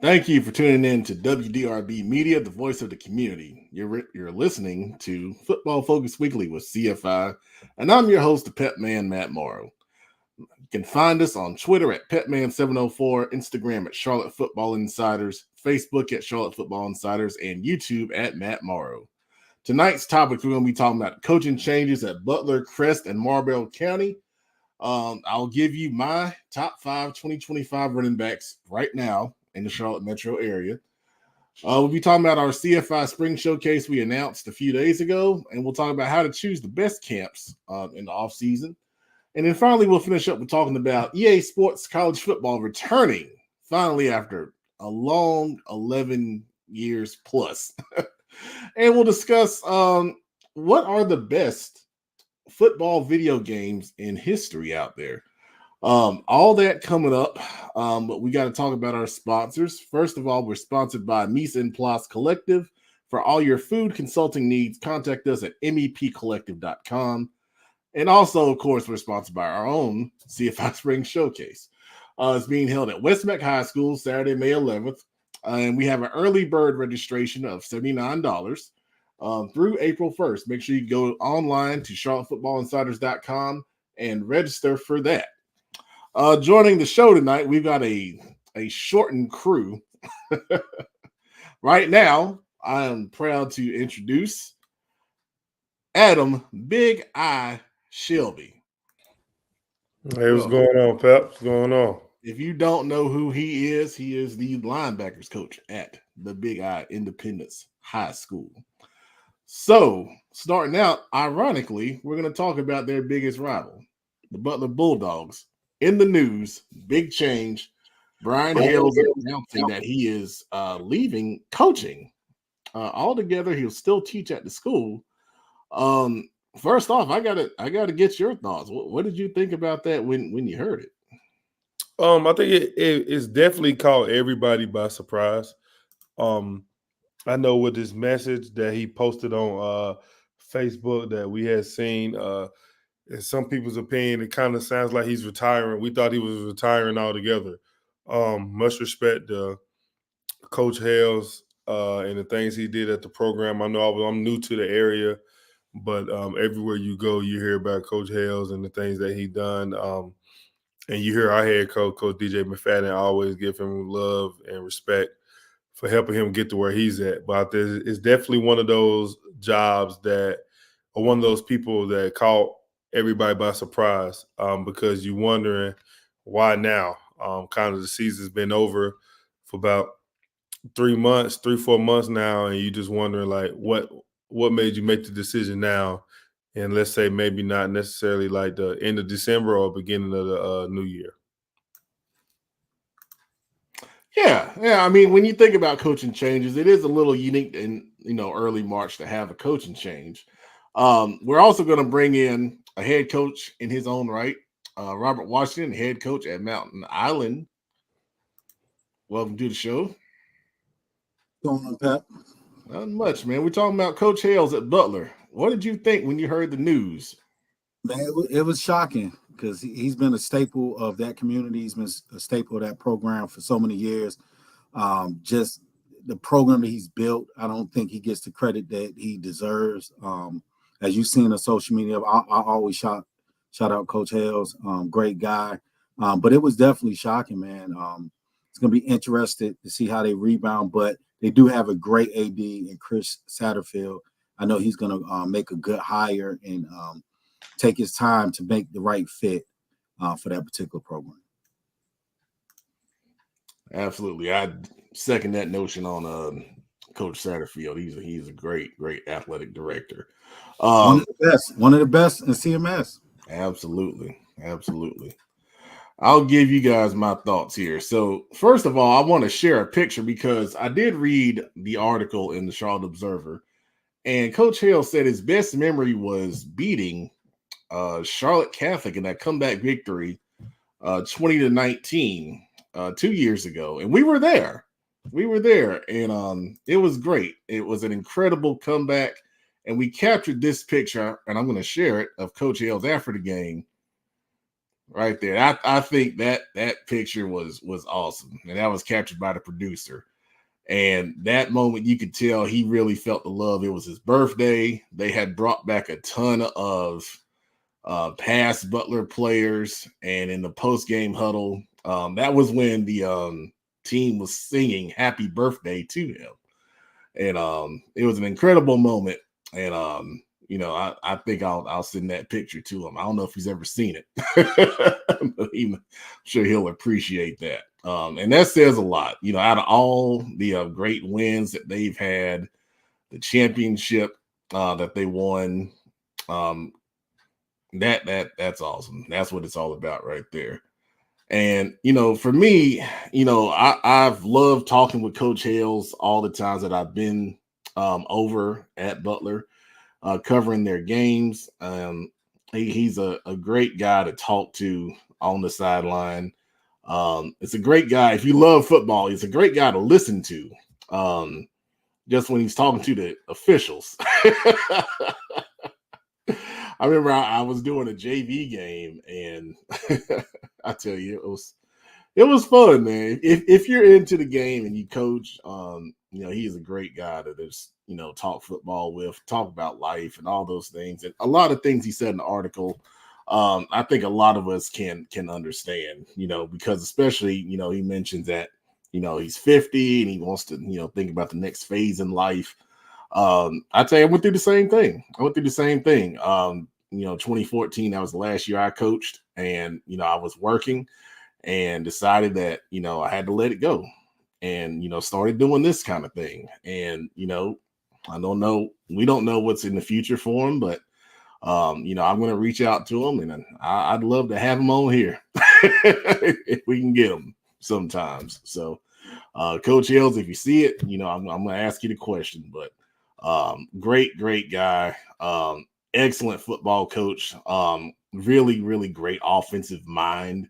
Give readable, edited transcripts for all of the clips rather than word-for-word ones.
Thank you for tuning in to WDRB Media, the voice of the community. You're listening to Football Focus Weekly with CFI, and I'm your host, the Pet Man, Matt Morrow. You can find us on Twitter at Petman704, Instagram at Charlotte Football Insiders, Facebook at Charlotte Football Insiders, and YouTube at Matt Morrow. Tonight's topic, we're going to be talking about coaching changes at Butler, Crest, and Marlboro County. I'll give you my top 5 2025 running backs right now in the Charlotte metro area. We'll be talking about our CFI Spring Showcase we announced a few days ago, and we'll talk about how to choose the best camps in the offseason. And then finally, we'll finish up with talking about EA Sports College Football returning finally after a long 11 years plus. And we'll discuss what are the best football video games in history out there. All that coming up, but we got to talk about our sponsors. First of all, we're sponsored by Mise en Place Collective. For all your food consulting needs, contact us at mepcollective.com. And also, of course, we're sponsored by our own CFI Spring Showcase. It's being held at Westmeck High School Saturday, May 11th. And we have an early bird registration of $79 through April 1st. Make sure you go online to charlottefootballinsiders.com and register for that. Joining the show tonight, we've got a shortened crew. Right now, I am proud to introduce Adam Big Eye Shelby. Hey, what's going on, Pep? What's going on? If you don't know who he is the linebackers coach at the Big Eye Independence High School. So, starting out, ironically, we're going to talk about their biggest rival, the Butler Bulldogs. In the news, big change. Brian Hales announcing that he is leaving coaching altogether. He'll still teach at the school. First off, I gotta get your thoughts. What did you think about that when you heard it? I think it's definitely caught everybody by surprise. I know with this message that he posted on Facebook that we had seen. In some people's opinion, it kind of sounds like he's retiring. We thought he was retiring altogether. Much respect to Coach Hales and the things he did at the program. I know I'm new to the area, but everywhere you go, you hear about Coach Hales and the things that he done. And you hear our head coach, Coach DJ McFadden, always give him love and respect for helping him get to where he's at. But it's definitely one of those jobs that, or one of those people that caught everybody by surprise because you're wondering why now. Kind of the season's been over for about 4 months now, and you just wondering like what made you make the decision now, and let's say maybe not necessarily like the end of December or beginning of the new year. Yeah. I mean, when you think about coaching changes, it is a little unique in early March to have a coaching change. We're also going to bring in a head coach in his own right, Robert Washington, head coach at Mountain Island. Welcome to the show. What's going on, Pat? Not much, man. We're talking about Coach Hales at Butler. What did you think when you heard the news? Man, it was shocking because he's been a staple of that community. He's been a staple of that program for so many years. Just the program that he's built, I don't think he gets the credit that he deserves. As you've seen on social media, I always shout out Coach Hales, great guy. But it was definitely shocking, man. It's going to be interesting to see how they rebound, but they do have a great AD in Chris Satterfield. I know he's going to make a good hire and take his time to make the right fit for that particular program. Absolutely. I second that notion on Coach Satterfield. He's a great athletic director. One of the best in CMS. Absolutely. I'll give you guys my thoughts here. So first of all, I want to share a picture because I did read the article in the Charlotte Observer, and Coach Hale said his best memory was beating Charlotte Catholic in that comeback victory 20-19 2 years ago. And we were there. And it was great. It was an incredible comeback. And we captured this picture, and I'm going to share it, of Coach Hales after the game. right there. I think that picture was awesome, and that was captured by the producer. And that moment, you could tell he really felt the love. It was his birthday. They had brought back a ton of past Butler players, and in the post game huddle, that was when the team was singing "Happy Birthday" to him, and it was an incredible moment. And I think I'll send that picture to him. I don't know if he's ever seen it, but I'm sure he'll appreciate that. And that says a lot. Out of all the great wins that they've had, the championship that they won, that's awesome. That's what it's all about right there. And for me, I've loved talking with Coach Hales all the times that I've been over at Butler, covering their games. He's a great guy to talk to on the sideline. It's a great guy. If you love football, he's a great guy to listen to. Just when he's talking to the officials. I remember I was doing a JV game, and I tell you, it was fun, man. If you're into the game and you coach, he's a great guy to just talk football with, talk about life and all those things. And a lot of things he said in the article, I think a lot of us can understand, because especially he mentions that he's 50 and he wants to think about the next phase in life. I tell you, I went through the same thing. 2014, that was the last year I coached, and I was working and decided that I had to let it go, and started doing this kind of thing. And I don't know, we don't know what's in the future for him, but I'm going to reach out to him, and I'd love to have him on here if we can get him sometimes. So Coach Hills, if you see it, I'm going to ask you the question. But great guy, excellent football coach, really, really great offensive mind,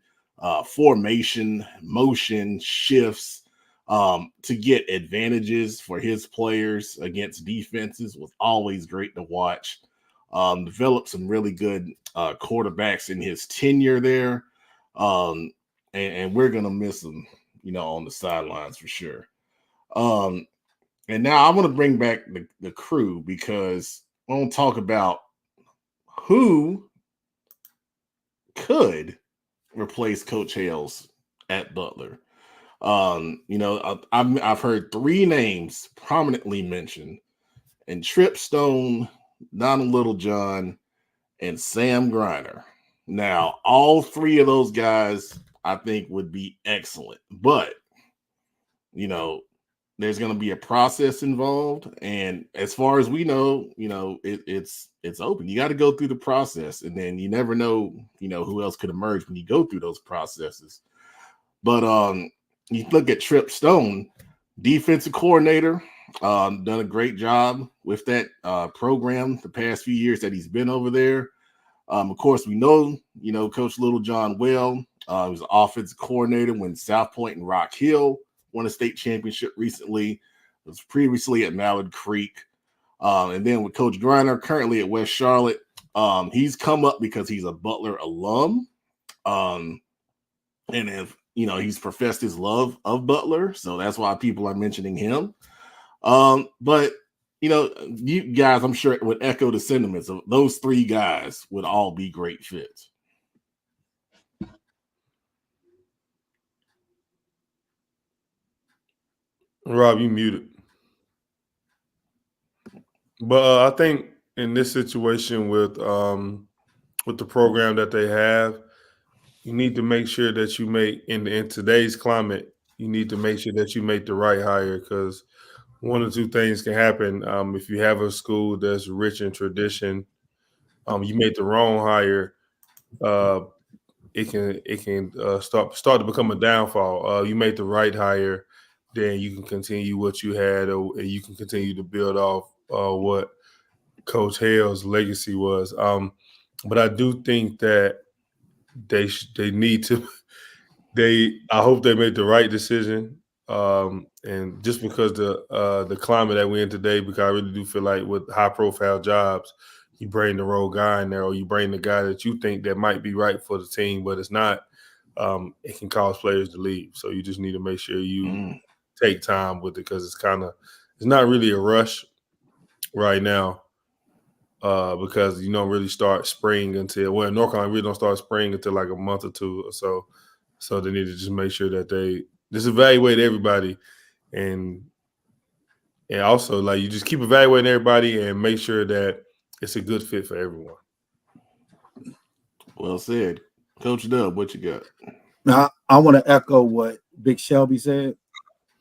formation, motion, shifts, to get advantages for his players against defenses was always great to watch. Developed some really good quarterbacks in his tenure there. And we're going to miss him, on the sidelines for sure. And now I want to bring back the crew, because I want to talk about who could replace Coach Hales at Butler. I've heard three names prominently mentioned, and Trip Stone, Donald Littlejohn, and Sam Griner. Now, all three of those guys I think would be excellent, but there's going to be a process involved, and as far as we know, it's open. You got to go through the process, and then you never know, who else could emerge when you go through those processes. But you look at Trip Stone, defensive coordinator, done a great job with that program the past few years that he's been over there. Of course, we know, Coach Littlejohn well. He was an offensive coordinator when South Point and Rock Hill won a state championship recently. Was previously at Mallard Creek. And then with Coach Griner, currently at West Charlotte. He's come up because he's a Butler alum. And if he's professed his love of Butler, so that's why people are mentioning him. But you guys, I'm sure, would echo the sentiments of those three guys would all be great fits. Rob, you muted. But I think in this situation with the program that they have, you need to make sure that you make in today's climate, you need to make sure that you make the right hire, because one or two things can happen. If you have a school that's rich in tradition, you make the wrong hire, it can start to become a downfall. You make the right hire, then you can continue what you had, and you can continue to build off what Coach Hale's legacy was. But I do think that they need to. I hope they made the right decision. And just because the climate that we're in today, because I really do feel like with high profile jobs, you bring the wrong guy in there, or you bring the guy that you think that might be right for the team, but it's not. It can cause players to leave. So you just need to make sure you take time with it, because it's not really a rush right now, because you don't really start spring until, well, North Carolina really don't start spring until like a month or two or so. So they need to just make sure that they just evaluate everybody, and also, like, you just keep evaluating everybody and make sure that it's a good fit for everyone. Well said. Coach Dub, what you got? Now, I want to echo what Big Shelby said,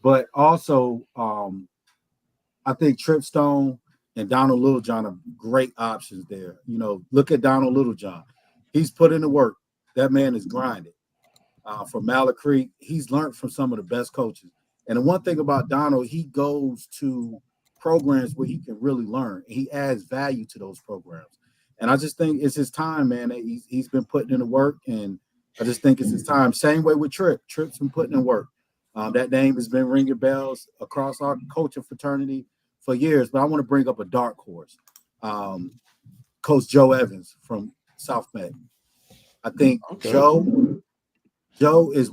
but also I think Trip Stone and Donald Littlejohn are great options there. You know, look at Donald Littlejohn. He's put in the work. That man is grinding. From Mallard Creek, he's learned from some of the best coaches. And the one thing about Donald, he goes to programs where he can really learn. And he adds value to those programs. And I just think it's his time, man. He's been putting in the work, and I just think it's his time. Same way with Trip. Trip's been putting in work. That name has been ringing bells across our coaching fraternity for years. But I want to bring up a dark horse. Coach Joe Evans from South Bay. I think Joe is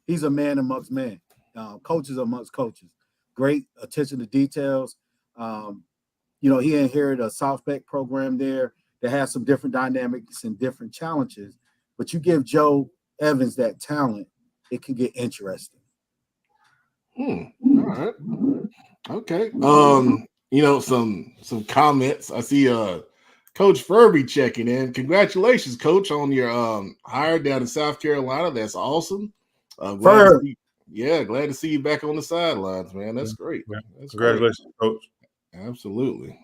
he's a man amongst men. Coaches amongst coaches. Great attention to details. He inherited a South Beck program there that has some different dynamics and different challenges. But you give Joe Evans that talent, it can get interesting. All right. Okay. Some comments. I see Coach Furby checking in. Congratulations, Coach, on your hire down in South Carolina. That's awesome. Glad to see you back on the sidelines, man. That's great. That's Congratulations, great. Coach. Absolutely.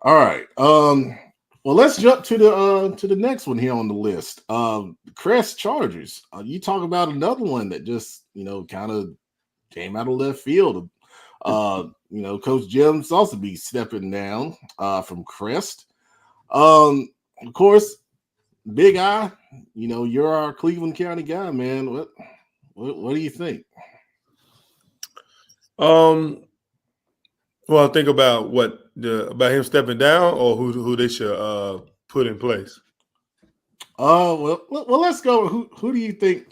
All right. Well, let's jump to the next one here on the list. Crest Chargers. You talk about another one that just kind of came out of left field. Coach Jim's also be stepping down from Crest. Of course, Big Eye. You're our Cleveland County guy, man. What do you think? Well, think about about him stepping down, or who they should put in place. Well, let's go. Who do you think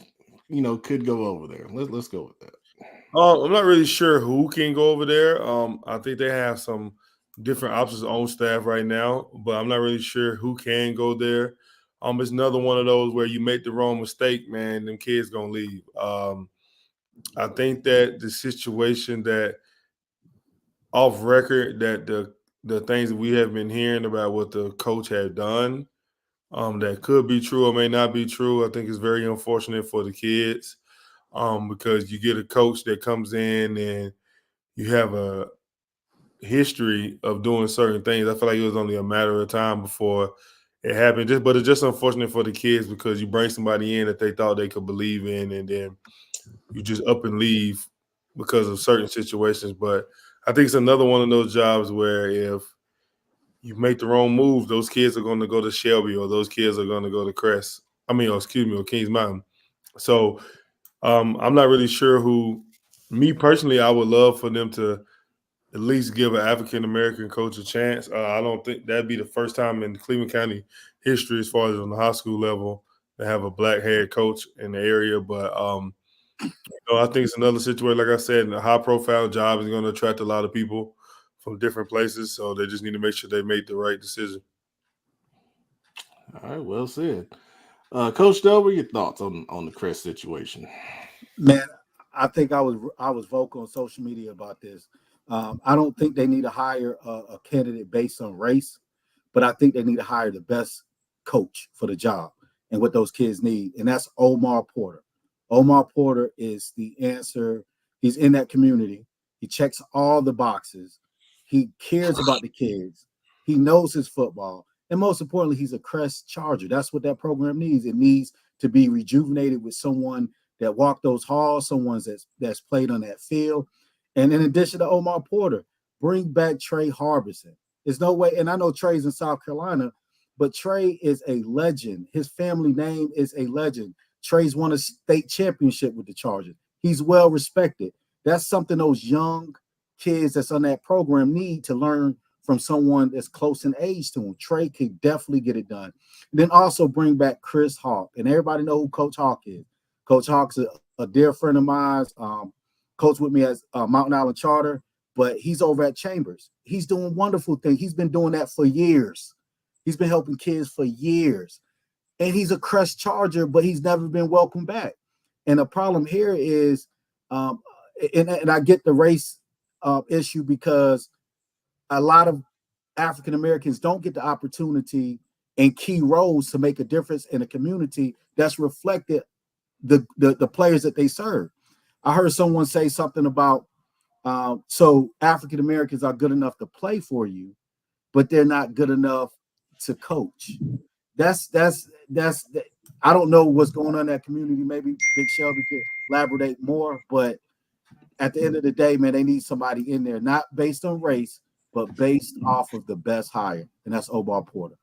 could go over there? Let's go with that. I'm not really sure who can go over there. I think they have some different options on staff right now, but I'm not really sure who can go there. It's another one of those where you make the wrong mistake, man, them kids gonna leave. I think that the situation that off record, that the things that we have been hearing about what the coach had done, that could be true or may not be true. I think it's very unfortunate for the kids, because you get a coach that comes in and you have a history of doing certain things. I feel like it was only a matter of time before it happened. But it's just unfortunate for the kids, because you bring somebody in that they thought they could believe in, and then you just up and leave because of certain situations. But I think it's another one of those jobs where if you make the wrong move, those kids are going to go to Shelby, or those kids are going to go to Crest. Or Kings Mountain. So I'm not really sure who. Me personally, I would love for them to at least give an African-American coach a chance. I don't think that'd be the first time in Cleveland County history, as far as on the high school level, to have a black head coach in the area. But I think it's another situation. Like I said, a high-profile job is going to attract a lot of people from different places, so they just need to make sure they make the right decision. All right, well said. Coach Dell, what are your thoughts on the Crest situation? Man, I think I was vocal on social media about this. I don't think they need to hire a candidate based on race, but I think they need to hire the best coach for the job and what those kids need, and that's Omar Porter. Omar Porter is the answer. He's in that community. He checks all the boxes. He cares about the kids. He knows his football. And most importantly, he's a Crest Charger. That's what that program needs. It needs to be rejuvenated with someone that walked those halls, someone that's played on that field. And in addition to Omar Porter, bring back Trey Harbison. There's no way, and I know Trey's in South Carolina, but Trey is a legend. His family name is a legend. Trey's won a state championship with the Chargers. He's well respected. That's something those young kids that's on that program need to learn from someone that's close in age to him. Trey could definitely get it done. And then also bring back Chris Hawk. And everybody know who Coach Hawk is. Coach Hawk's a dear friend of mine. Coached with me at Mountain Island Charter, but he's over at Chambers. He's doing wonderful things. He's been doing that for years. He's been helping kids for years. And he's a Crest Charger, but he's never been welcomed back. And the problem here is, and I get the race issue, because a lot of African Americans don't get the opportunity in key roles to make a difference in a community that's reflected the players that they serve. I heard someone say something about, so African Americans are good enough to play for you, but they're not good enough to coach. That's I don't know what's going on in that community. Maybe Big Shelby could elaborate more, but at the end of the day, man, they need somebody in there, not based on race, but based off of the best hire, and that's Omar Porter.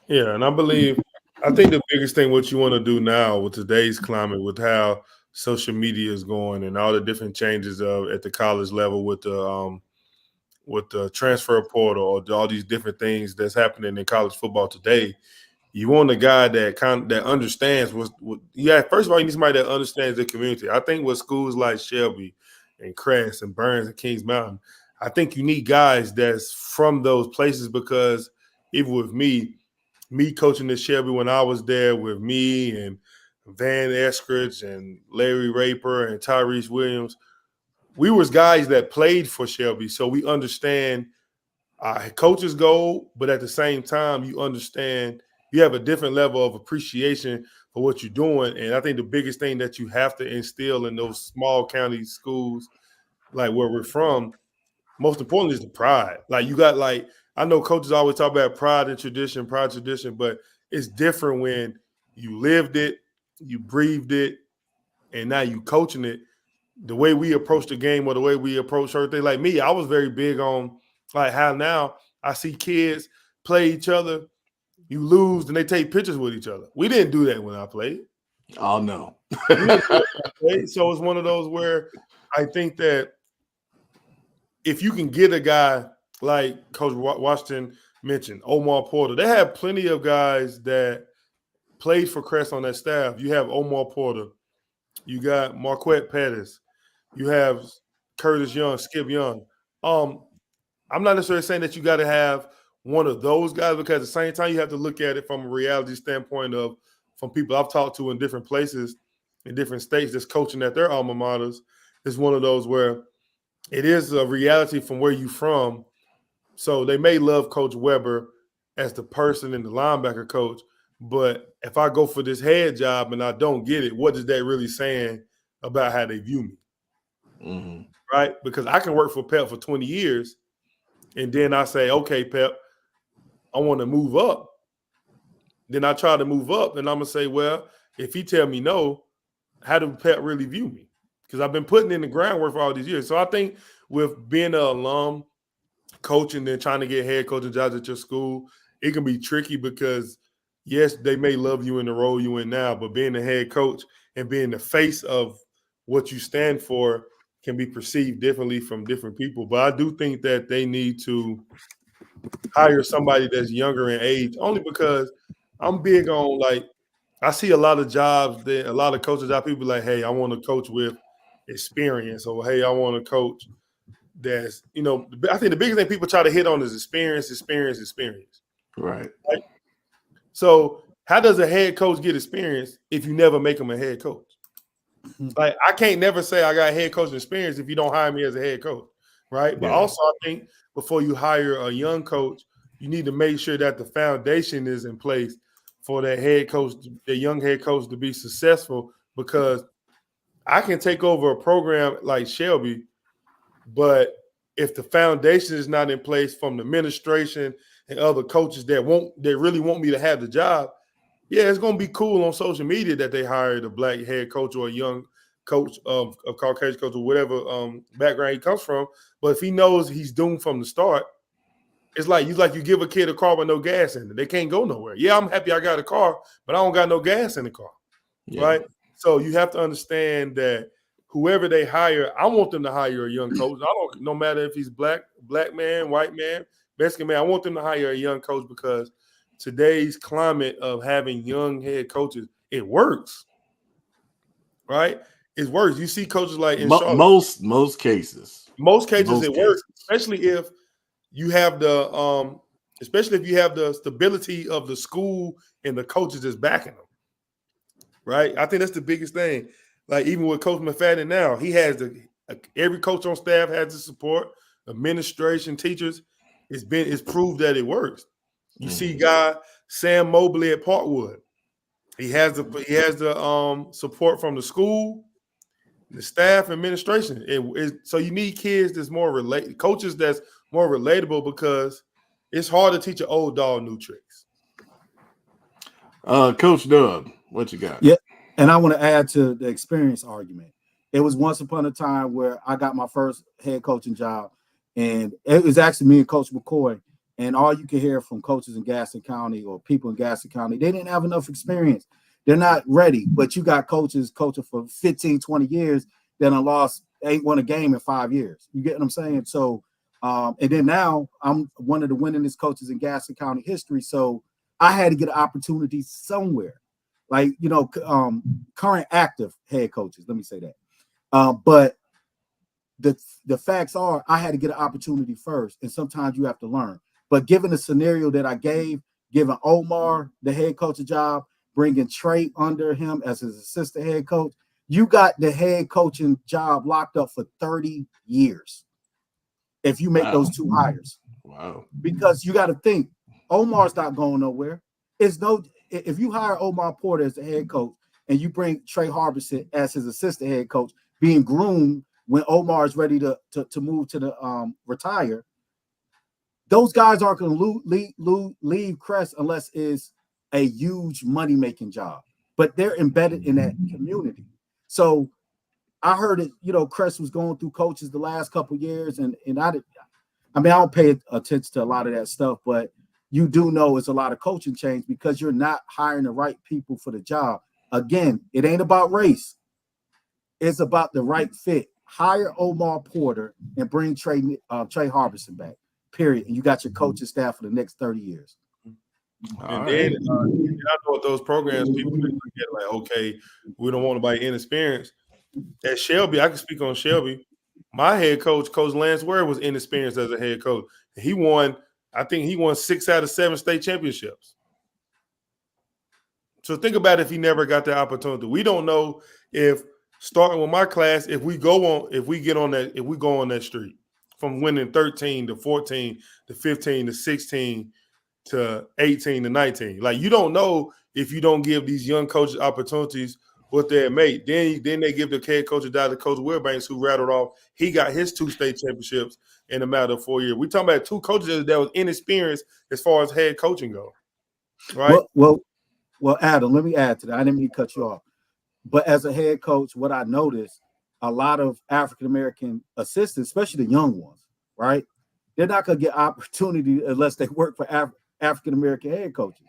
Yeah, and I think the biggest thing what you want to do now with today's climate, with how social media is going and all the different changes at the college level with the transfer portal or all these different things that's happening in college football today, you want a guy that understands what. First of all, you need somebody that understands the community. I think with schools like Shelby and Crest and Burns and Kings Mountain, I think you need guys that's from those places, because even with me coaching at Shelby when I was there, with me and Van Eskridge and Larry Raper and Tyrese Williams, we was guys that played for Shelby, so we understand coach's goal, but at the same time, you understand you have a different level of appreciation for what you're doing. And I think the biggest thing that you have to instill in those small county schools, like where we're from, most importantly is the pride. Like you got, like, I know coaches always talk about pride and tradition, but it's different when you lived it, you breathed it, and now you coaching it. The way we approach the game or the way we approach certain things, like me, I was very big on like how now I see kids play each other. You lose and they take pictures with each other. We didn't do that when I played. Oh, no. So it's one of those where I think that if you can get a guy like Coach Washington mentioned, Omar Porter, they have plenty of guys that played for Crest on that staff. You have Omar Porter. You got Marquette Pettis. You have Curtis Young, Skip Young. I'm not necessarily saying that you got to have one of those guys, because at the same time, you have to look at it from a reality standpoint from people I've talked to in different places, in different states that's coaching at their alma maters. It's one of those where it is a reality from where you're from. So they may love Coach Weber as the person and the linebacker coach, but if I go for this head job and I don't get it, what is that really saying about how they view me? Mm-hmm. Right? Because I can work for Pep for 20 years, and then I say, okay, Pep, I want to move up. Then I try to move up, and I'm going to say, well, if he tell me no, how do Pep really view me? Because I've been putting in the groundwork for all these years. So I think with being an alum, coaching and trying to get head coaching jobs at your school, it can be tricky because, yes, they may love you in the role you're in now, but being the head coach and being the face of what you stand for can be perceived differently from different people. But I do think that they need to hire somebody that's younger in age, only because I'm big on, like, I see a lot of jobs that a lot of coaches out, people like, hey, I want to coach with experience, or hey, I want to coach that's, I think the biggest thing people try to hit on is experience. Right. So how does a head coach get experience if you never make them a head coach? Like, I can't never say I got head coaching experience if you don't hire me as a head coach, right? But also I think before you hire a young coach, you need to make sure that the foundation is in place for that head coach, the young head coach, to be successful, because I can take over a program like Shelby, but if the foundation is not in place from the administration and other coaches that really want me to have the job, yeah, it's going to be cool on social media that they hired a black head coach or a young coach of Caucasian coach or whatever background he comes from. But if he knows he's doomed from the start, it's like you give a kid a car with no gas in it. They can't go nowhere. Yeah, I'm happy I got a car, but I don't got no gas in the car, right? So you have to understand that whoever they hire, I want them to hire a young coach. No matter if he's black man, white man, Mexican man. I want them to hire a young coach because today's climate of having young head coaches, it works, right? It works. You see coaches like in Charlotte. Most cases It works, especially if you have the stability of the school and the coaches that's backing them, right? I think that's the biggest thing. Like even with Coach McFadden now, he has every coach on staff has the support, administration, teachers. It's proved that it works. You see, guy Sam Mobley at Parkwood. He has the support from the school, the staff, administration. So you need kids that's more coaches that's more relatable because it's hard to teach an old dog new tricks. Coach Dub, what you got? Yeah, and I want to add to the experience argument. It was once upon a time where I got my first head coaching job, and it was actually me and Coach McCoy. And all you can hear from coaches in Gaston County or people in Gaston County, they didn't have enough experience. They're not ready. But you got coaches coaching for 15, 20 years that ain't won a game in 5 years. You get what I'm saying? So, and then now I'm one of the winningest coaches in Gaston County history. So I had to get an opportunity somewhere. Like, current active head coaches, let me say that. But the facts are I had to get an opportunity first. And sometimes you have to learn. But given the scenario that I gave, giving Omar the head coach job, bringing Trey under him as his assistant head coach, you got the head coaching job locked up for 30 years if you make those two hires. Wow. Because you got to think, Omar's not going nowhere. If you hire Omar Porter as the head coach and you bring Trey Harbison as his assistant head coach, being groomed when Omar is ready to move to the retire, those guys aren't going to leave Crest unless it's a huge money-making job. But they're embedded in that community. So I heard it, Crest was going through coaches the last couple of years, and I don't pay attention to a lot of that stuff, but you do know it's a lot of coaching change because you're not hiring the right people for the job. Again, it ain't about race. It's about the right fit. Hire Omar Porter and bring Trey Harbison back. Period. And you got your coaching staff for the next 30 years. And then I know with those programs, people get like, okay, we don't want nobody inexperienced. At Shelby, I can speak on Shelby. My head coach, Coach Lance Ware, was inexperienced as a head coach. He won 6 out of 7 state championships. So think about if he never got that opportunity. We don't know if starting with my class, if we go on that street from winning 13 to 14 to 15 to 16 to 18 to 19. Like, you don't know if you don't give these young coaches opportunities what they made. Then they give the head coach a job to Coach Wilbanks, who rattled off. He got his 2 state championships in a matter of 4 years. We're talking about 2 coaches that was inexperienced as far as head coaching goes. Right? Well, Adam, let me add to that. I didn't mean to cut you off. But as a head coach, what I noticed, a lot of African-American assistants, especially the young ones, right? They're not going to get opportunity unless they work for African-American head coaches.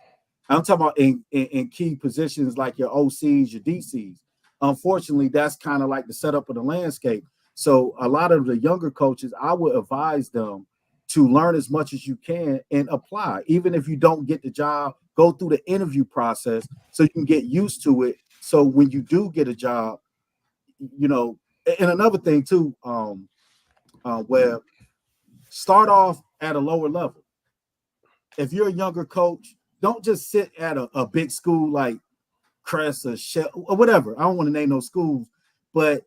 I'm talking about in key positions like your OCs, your DCs. Unfortunately, that's kind of like the setup of the landscape. So a lot of the younger coaches, I would advise them to learn as much as you can and apply. Even if you don't get the job, go through the interview process so you can get used to it. So when you do get a job, and another thing too, where start off at a lower level. If you're a younger coach, don't just sit at a big school like Crest or Shell or whatever. I don't want to name those schools, but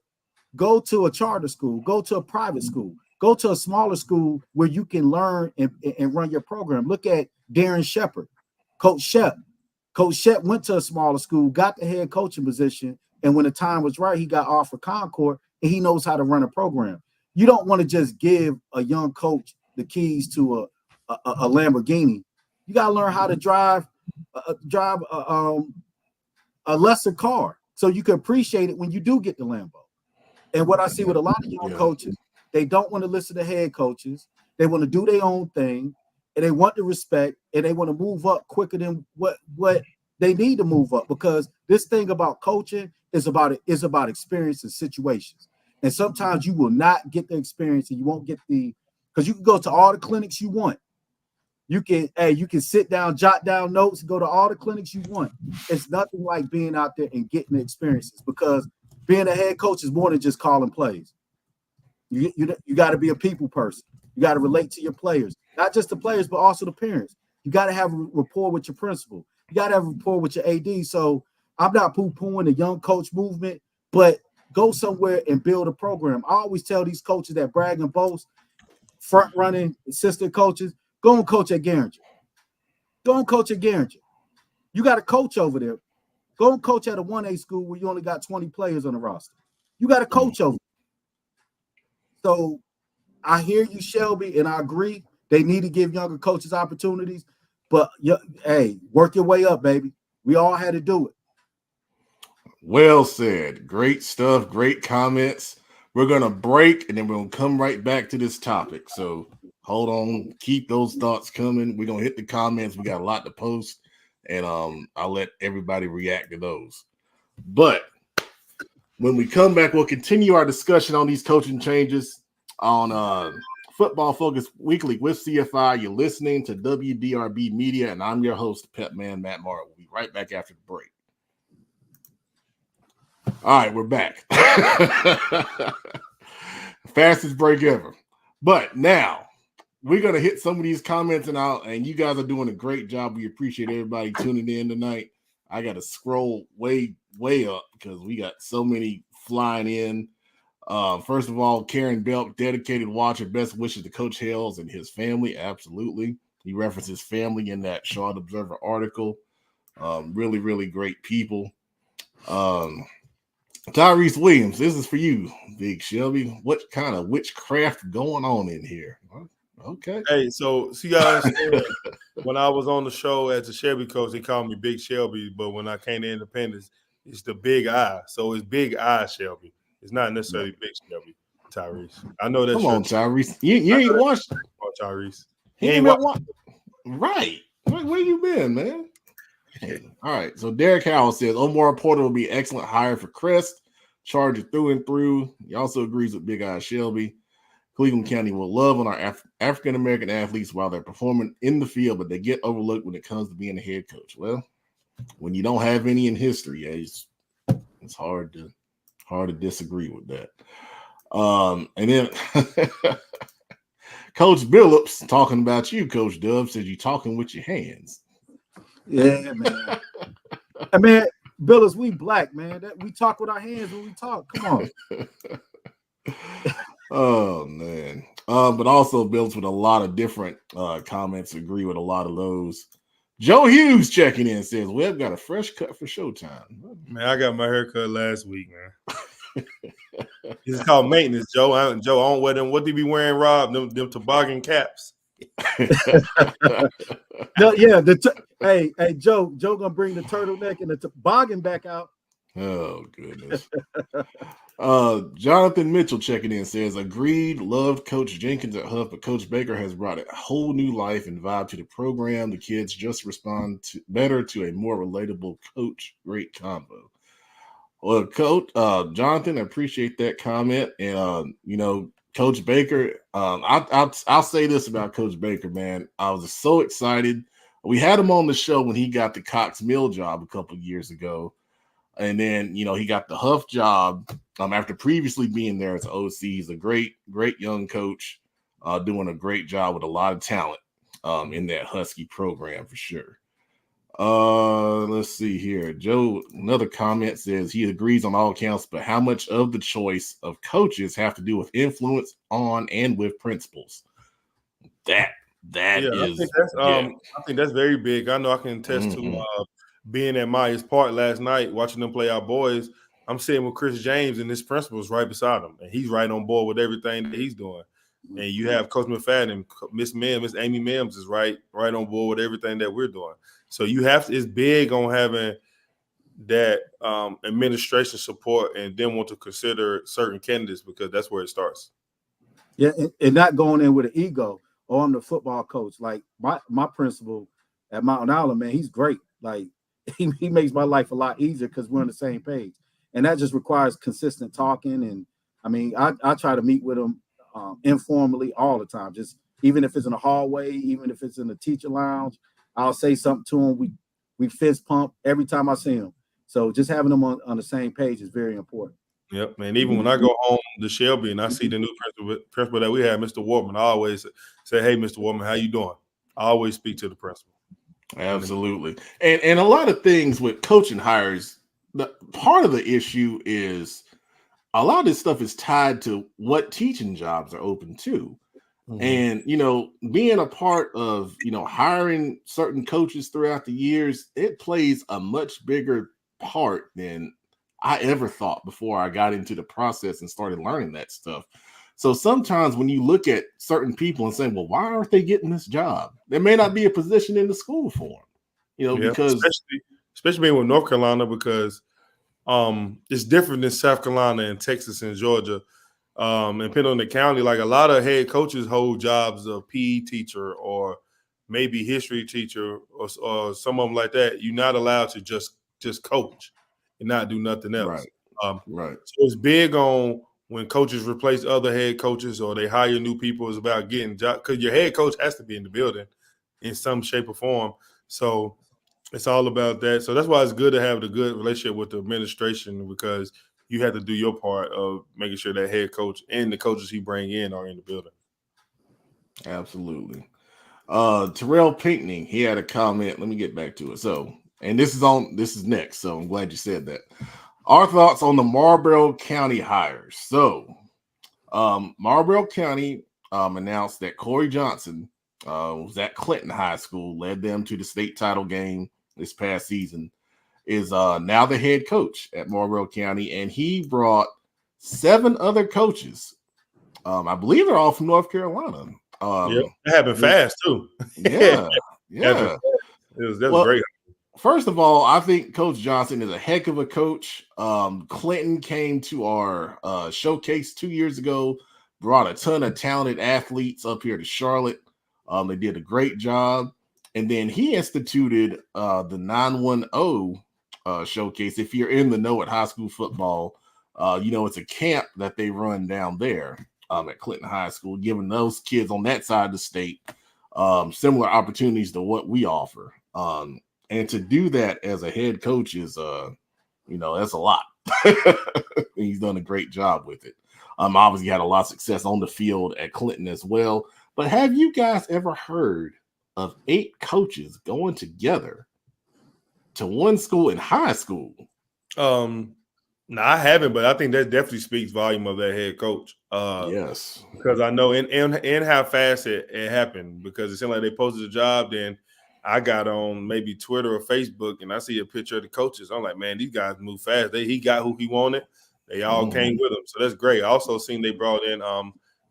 go to a charter school, go to a private school, go to a smaller school where you can learn and run your program. Look at Darren Shepard, Coach Shep. Coach Shep went to a smaller school, got the head coaching position, and when the time was right, he got offered Concord, and he knows how to run a program. You don't want to just give a young coach the keys to a Lamborghini. You got to learn how to drive a lesser car so you can appreciate it when you do get the Lambo. And what I see with a lot of young coaches, they don't want to listen to head coaches. They want to do their own thing, and they want the respect, and they want to move up quicker than what they need to move up. Because this thing about coaching It's about experience and situations. And sometimes you will not get the experience, and you won't get because you can go to all the clinics you want. You can sit down, jot down notes, go to all the clinics you want. It's nothing like being out there and getting the experiences, because being a head coach is more than just calling plays. You got to be a people person. You got to relate to your players, not just the players, but also the parents. You got to have a rapport with your principal. You got to have a rapport with your AD. So I'm not poo-pooing the young coach movement, but go somewhere and build a program. I always tell these coaches that brag and boast, front-running assistant coaches, go and coach at Garinger. Go and coach at Garinger. You got a coach over there. Go and coach at a 1A school where you only got 20 players on the roster. You got a coach over there. So I hear you, Shelby, and I agree. They need to give younger coaches opportunities. But, hey, work your way up, baby. We all had to do it. Well said. Great stuff. Great comments. We're going to break, and then we're going to come right back to this topic. So hold on. Keep those thoughts coming. We're going to hit the comments. We got a lot to post, and I'll let everybody react to those. But when we come back, we'll continue our discussion on these coaching changes on Football Focus Weekly with CFI. You're listening to WDRB Media, and I'm your host, Pep Man Matt Morrow. We'll be right back after the break. All right, we're back. Fastest break ever. But now we're going to hit some of these comments, and you guys are doing a great job. We appreciate everybody tuning in tonight. I got to scroll way up because we got so many flying in. First of all, Karen Belk, dedicated watcher, best wishes to Coach Hales and his family. Absolutely. He references family in that Charlotte Observer article. Really, really great people. Tyrese Williams, this is for you, Big Shelby. What kind of witchcraft going on in here? Okay. Hey, so see, I understand. When I was on the show as a Shelby coach, they called me Big Shelby, but when I came to Independence, it's the Big I. So it's Big I Shelby. It's not necessarily Big Shelby, Tyrese. I know that. Come on, Tyrese. You ain't watched Tyrese. He ain't watched. Right. Where you been, man? All right. So Derek Howell says Omar Porter will be excellent hire for Crest. Charger through and through. He also agrees with Big Eye Shelby. Cleveland County will love on our African-American athletes while they're performing in the field, but they get overlooked when it comes to being a head coach. Well, when you don't have any in history, it's hard to disagree with that. And then Coach Billups talking about you, Coach Dub, says you're talking with your hands. Yeah, man. I mean, Billups, we black, man. We talk with our hands when we talk. Come on. Oh, man. But also Billups with a lot of different comments, agree with a lot of those. Joe Hughes checking in says, Webb got a fresh cut for Showtime. Man, I got my hair cut last week, man. It's called maintenance, Joe. I don't wear them. What they be wearing, Rob? Them toboggan caps. No, yeah. Hey, Joe gonna bring the turtleneck and the toboggan back out. Oh, goodness. Jonathan Mitchell checking in says, agreed, loved Coach Jenkins at Huff, but Coach Baker has brought a whole new life and vibe to the program. The kids just respond better to a more relatable coach. Great combo. Well, Coach Jonathan, I appreciate that comment. And, Coach Baker, I'll say this about Coach Baker, man. I was so excited. We had him on the show when he got the Cox Mill job a couple of years ago. And then, he got the Huff job after previously being there as OC. He's a great, great young coach, doing a great job with a lot of talent in that Husky program for sure. Let's see here. Joe, another comment says he agrees on all counts, but how much of the choice of coaches have to do with influence on and with principals? That is. I think that's very big. I know I can attest to being at Myers Park last night, watching them play our boys. I'm sitting with Chris James and his principal's right beside him, and he's right on board with everything that he's doing. And you have Coach McFadden, Miss Amy Mims is right on board with everything that we're doing. So it's big on having that administration support and then want to consider certain candidates because that's where it starts. Yeah, and not going in with an ego. Oh, I'm the football coach. Like my principal at Mountain Island, man, he's great. Like he makes my life a lot easier because we're on the same page. And that just requires consistent talking. And I mean, I try to meet with them informally all the time. Just even if it's in a hallway, even if it's in the teacher lounge, I'll say something to them. We fist pump every time I see them. So just having them on the same page is very important. Yep, man. Even when I go home to Shelby and I see the new principal that we have, Mr. Wartman, I always say, "Hey, Mr. Wartman, how you doing?" I always speak to the principal. Absolutely. And a lot of things with coaching hires, part of the issue is a lot of this stuff is tied to what teaching jobs are open to. Mm-hmm. And, being a part of, hiring certain coaches throughout the years, it plays a much bigger part than I ever thought before I got into the process and started learning that stuff. So sometimes when you look at certain people and say, well, why aren't they getting this job? There may not be a position in the school for them, because especially being with North Carolina, because it's different than South Carolina and Texas and Georgia. And depending on the county, like a lot of head coaches hold jobs of PE teacher or maybe history teacher or some of them like that. You're not allowed to just coach and not do nothing else. Right. So it's big on when coaches replace other head coaches or they hire new people. It's about getting jobs because your head coach has to be in the building in some shape or form. So it's all about that. So that's why it's good to have the good relationship with the administration, because you have to do your part of making sure that head coach and the coaches he bring in are in the building. Absolutely. Terrell Pinckney, he had a comment. Let me get back to it. So, and this is next. So I'm glad you said that. Our thoughts on the Marlboro County hires. So, Marlboro County announced that Corey Johnson was at Clinton High School, led them to the state title game this past season, is now the head coach at Marlboro County, and he brought 7 other coaches. I believe they're all from North Carolina. It happened fast too. Yeah. That was great. First of all, I think Coach Johnson is a heck of a coach. Clinton came to our showcase 2 years ago, brought a ton of talented athletes up here to Charlotte. They did a great job. And then he instituted the 910 showcase. If you're in the know at high school football, it's a camp that they run down there at Clinton High School, giving those kids on that side of the state similar opportunities to what we offer. And to do that as a head coach is, that's a lot. He's done a great job with it. Obviously had a lot of success on the field at Clinton as well. But have you guys ever heard of 8 coaches going together to one school in high school? No, I haven't, but I think that definitely speaks volume of that head coach. Yes, because I know and how fast it happened, because it seemed like they posted a job, then I got on maybe Twitter or Facebook and I see a picture of the coaches. I'm like, man, these guys move fast. He got who he wanted. They all came with him, so that's great. I also seen they brought in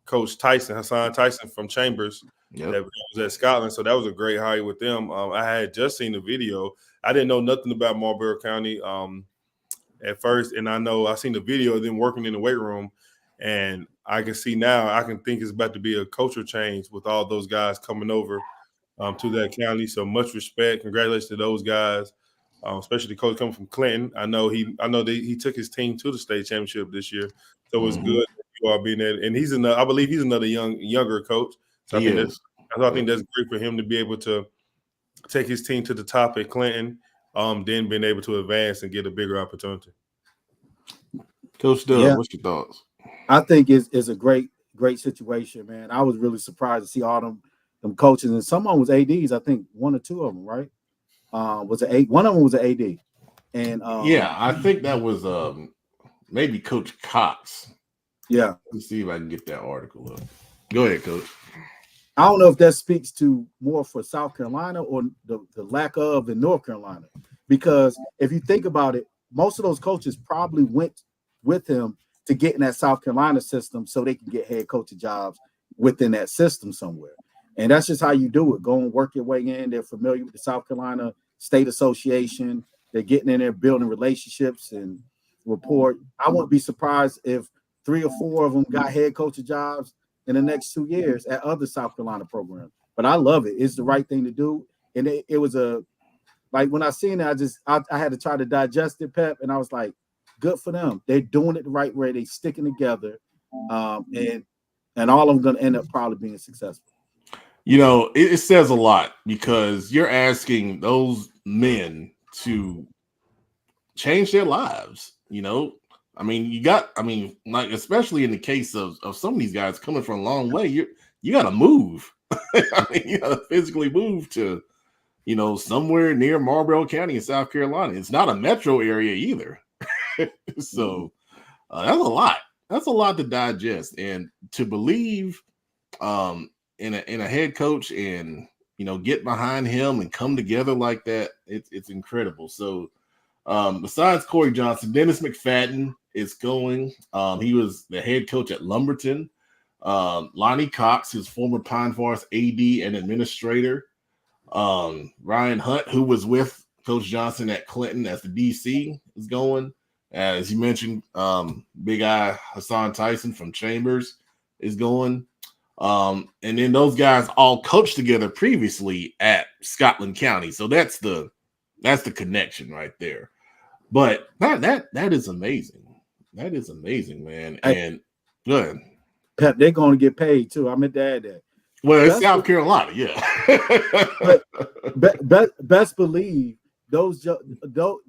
Coach Hassan Tyson from Chambers. Yep. That was at Scotland, so that was a great hire with them. I had just seen the video. I didn't know nothing about Marlboro County at first, and I seen the video of them working in the weight room, and I can see now. I can think it's about to be a culture change with all those guys coming over to that county. So much respect, congratulations to those guys, especially the coach coming from Clinton. I know he took his team to the state championship this year, so it's good that you are being there. And I believe he's another younger coach. So I think that's great for him to be able to take his team to the top at Clinton, then being able to advance and get a bigger opportunity. Coach Doug, what's your thoughts? I think it's a great situation, man. I was really surprised to see all them coaches, and some of them was ADs. I think 1 or 2 of them, right? Was it 8? One of them was an AD, and I think that was maybe Coach Cox. Yeah, let's see if I can get that article up. Go ahead, Coach. I don't know if that speaks to more for South Carolina or the lack of in North Carolina, because if you think about it, most of those coaches probably went with him to get in that South Carolina system so they can get head coaching jobs within that system somewhere. And that's just how you do it. Go and work your way in. They're familiar with the South Carolina State Association. They're getting in there, building relationships and rapport. I wouldn't be surprised if 3 or 4 of them got head coaching jobs in the next 2 years at other South Carolina programs. But I love it. It's the right thing to do. And it was like when I seen it, I had to try to digest it, Pep. And I was like, good for them. They're doing it the right way. They sticking together, and all of them going to end up probably being successful. It says a lot because you're asking those men to change their lives. Like especially in the case of some of these guys coming from a long way, you got to move. You got to physically move to, somewhere near Marlboro County in South Carolina. It's not a metro area either. So that's a lot. That's a lot to digest, and to believe in a head coach and get behind him and come together like that. It's incredible. So besides Corey Johnson, Dennis McFadden is going. He was the head coach at Lumberton. Lonnie Cox, his former Pine Forest AD and administrator. Ryan Hunt, who was with Coach Johnson at Clinton as the DC, is going. As you mentioned, Big Eye Hassan Tyson from Chambers is going. And then those guys all coached together previously at Scotland County. So that's the connection right there. But that is amazing. That is amazing, man. And good. Pep, they're going to get paid too. I meant to add that. Well, it's South Carolina, yeah. but best believe those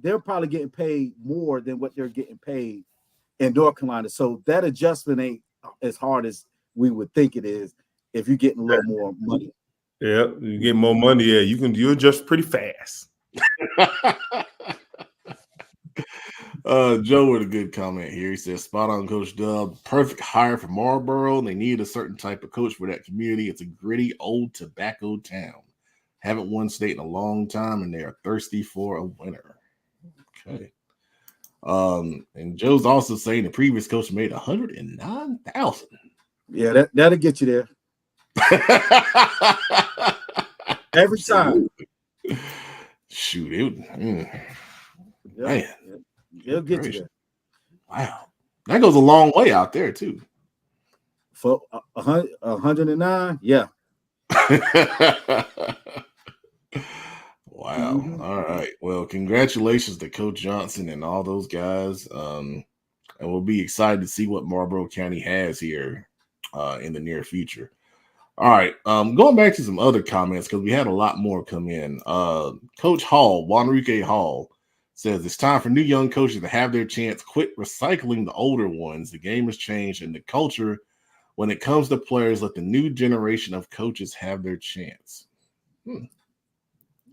they're probably getting paid more than what they're getting paid in North Carolina. So that adjustment ain't as hard as we would think it is if you're getting a little more money. Yeah, you get more money. Yeah, you adjust pretty fast. Joe with a good comment here. He says, spot on, Coach Dub. Perfect hire for Marlboro. They need a certain type of coach for that community. It's a gritty, old tobacco town. Haven't won state in a long time, and they are thirsty for a winner. Okay. And Joe's also saying the previous coach made $109,000. Yeah, that'll get you there. Every time. Shoot, man. It'll get you there. Wow. That goes a long way out there, too. For 109, yeah. Wow. Mm-hmm. All right. Well, congratulations to Coach Johnson and all those guys. And we'll be excited to see what Marlboro County has here in the near future. All right. Going back to some other comments, because we had a lot more come in. Coach Hall, Juanrique Hall, says it's time for new young coaches to have their chance. Quit recycling the older ones. The game has changed, and the culture, when it comes to players, let the new generation of coaches have their chance.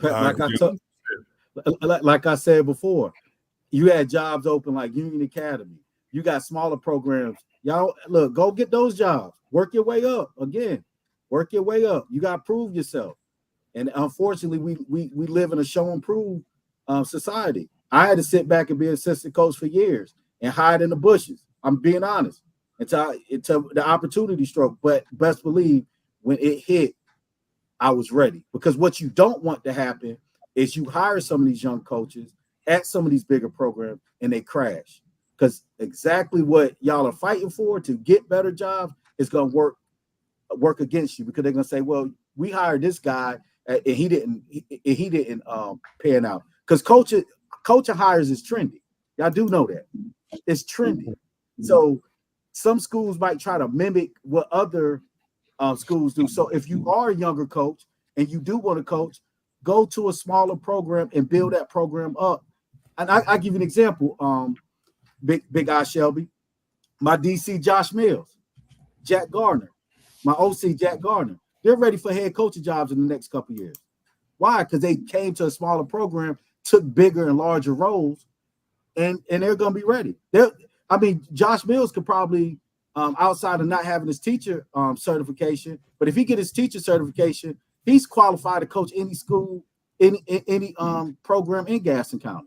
Like I said before, you had jobs open like Union Academy. You got smaller programs. Y'all, look, go get those jobs. Work your way up. Again, work your way up. You got to prove yourself. And unfortunately, we live in a show and prove society. I had to sit back and be an assistant coach for years and hide in the bushes. I'm being honest. Until the opportunity struck. But best believe when it hit, I was ready. Because what you don't want to happen is you hire some of these young coaches at some of these bigger programs and they crash. Because exactly what y'all are fighting for to get better jobs is going to work against you, because they're going to say, well, we hired this guy and he didn't pan out. Because coaching hires is trendy. Y'all do know that. It's trendy. So some schools might try to mimic what other schools do. So if you are a younger coach and you do want to coach, go to a smaller program and build that program up. And I give you an example. Big Eye Shelby, my DC Josh Mills, Jack Gardner, my OC Jack Gardner. They're ready for head coaching jobs in the next couple of years. Why? Because they came to a smaller program, took bigger and larger roles, and they're going to be ready. Josh Mills could probably, outside of not having his teacher certification, but if he get his teacher certification, he's qualified to coach any school, any program in Gaston County.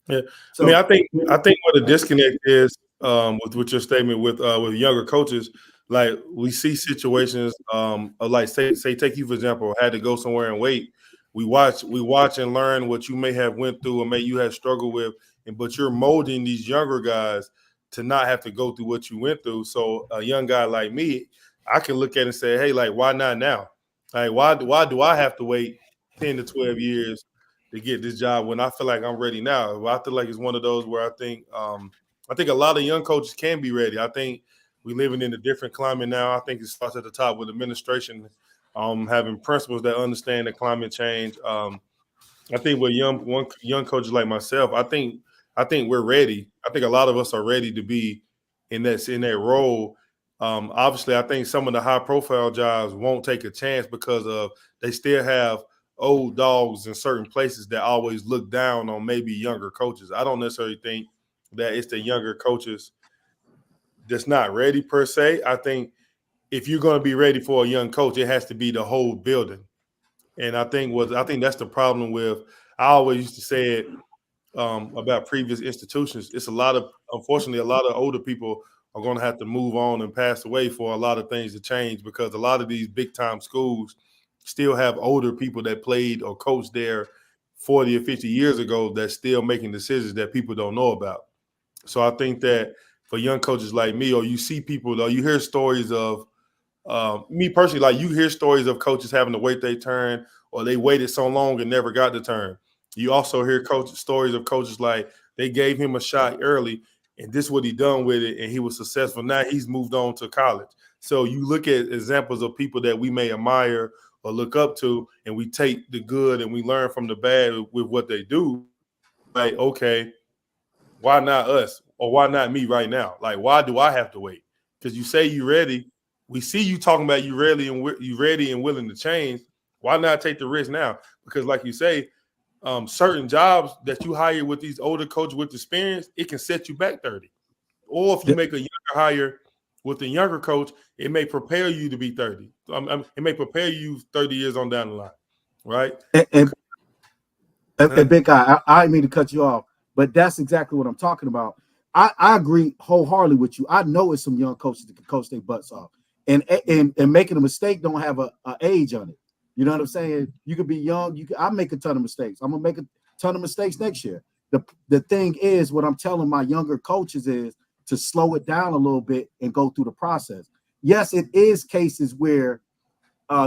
Yeah, so, I think what the disconnect is with your statement with younger coaches. Like we see situations of like say take you for example, had to go somewhere and wait. We watch and learn what you may have went through or may you have struggled with, but you're molding these younger guys to not have to go through what you went through. So a young guy like me, I can look at it and say, hey, like why not now? Like why do I have to wait 10 to 12 years to get this job when I feel like I'm ready now. I feel like it's one of those where I think a lot of young coaches can be ready. I think we're living in a different climate now. I think it starts at the top with administration, having principals that understand the climate change. I think with young coaches like myself, I think we're ready. I think a lot of us are ready to be in that role. Obviously, I think some of the high profile jobs won't take a chance because of they still have old dogs in certain places that always look down on maybe younger coaches. I don't necessarily think that it's the younger coaches that's not ready per se. I think if you're going to be ready for a young coach, it has to be the whole building. And I think that's the problem with. I always used to say it about previous institutions. It's unfortunately, a lot of older people are going to have to move on and pass away for a lot of things to change because a lot of these big time schools still have older people that played or coached there 40 or 50 years ago that's still making decisions that people don't know about. So I think that for young coaches like me, or you see people, or you hear stories of me personally, like you hear stories of coaches having to wait their turn or they waited so long and never got the turn. You also hear stories of coaches like they gave him a shot early and this is what he done with it and he was successful. Now he's moved on to college. So you look at examples of people that we may admire or look up to and we take the good and we learn from the bad with what they do. Like, okay, why not us or why not me right now? Like, why do I have to wait? Because you say you're ready. We see you talking about you ready and willing to change. Why not take the risk now? Because, like you say, certain jobs that you hire with these older coaches with experience, it can set you back 30. Or if you make a younger hire with a younger coach, it may prepare you to be 30. It may prepare you 30 years on down the line, right? And big guy, I didn't mean to cut you off, but that's exactly what I'm talking about. I agree wholeheartedly with you. I know it's some young coaches that can coach their butts off, and making a mistake don't have a age on it. You know what I'm saying? You could be young. I make a ton of mistakes. I'm gonna make a ton of mistakes next year. The thing is, what I'm telling my younger coaches is to slow it down a little bit and go through the process. Yes, it is cases where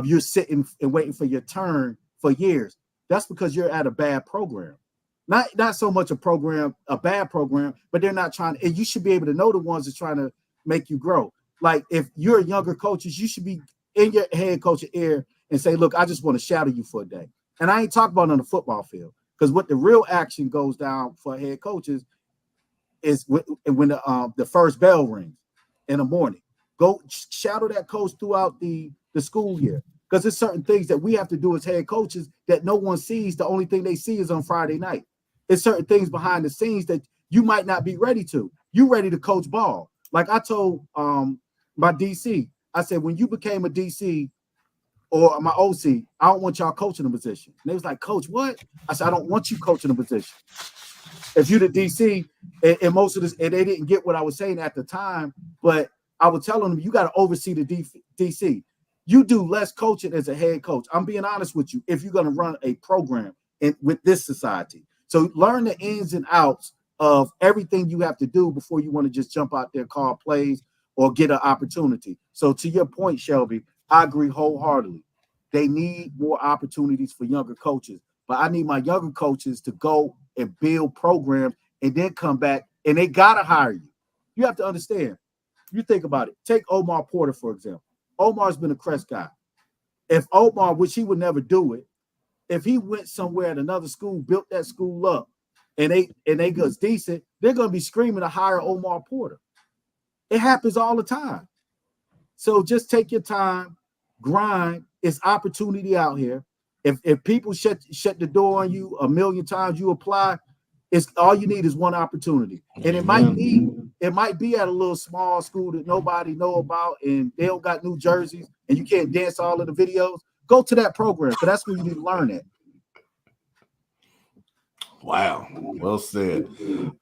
you're sitting and waiting for your turn for years. That's because you're at a bad program. Not so much a bad program, but they're not trying. And you should be able to know the ones that's trying to make you grow. Like if you're younger coaches, you should be in your head coach's ear and say, "Look, I just want to shadow you for a day." And I ain't talking about on the football field because what the real action goes down for head coaches is when the first bell rings in the morning. Go shadow that coach throughout the school year. Because there's certain things that we have to do as head coaches that no one sees. The only thing they see is on Friday night. It's certain things behind the scenes that you might not be ready to. You ready to coach ball. Like I told my DC, I said, when you became a DC or my OC, I don't want y'all coaching a position. And they was like, Coach, what? I said, I don't want you coaching a position. If you're the DC, and most of this, and they didn't get what I was saying at the time, but I was telling them, you got to oversee the DC. You do less coaching as a head coach. I'm being honest with you. If you're going to run a program with this society, so learn the ins and outs of everything you have to do before you want to just jump out there, call plays, or get an opportunity. So to your point, Shelby, I agree wholeheartedly. They need more opportunities for younger coaches, but I need my younger coaches to go and build programs and then come back, and they got to hire you. You have to understand. You think about it. Take Omar Porter, for example. Omar's been a Crest guy. If Omar, which he would never do it, if he went somewhere at another school, built that school up, and they goes decent, they're going to be screaming to hire Omar Porter. It happens all the time. So just take your time, grind. It's opportunity out here. If people shut the door on you a million times, you apply. It's all you need is one opportunity, and it might be at a little small school that nobody know about, and they don't got new jerseys, and you can't dance all of the videos. Go to that program, because that's where you need to learn it. Wow, well said.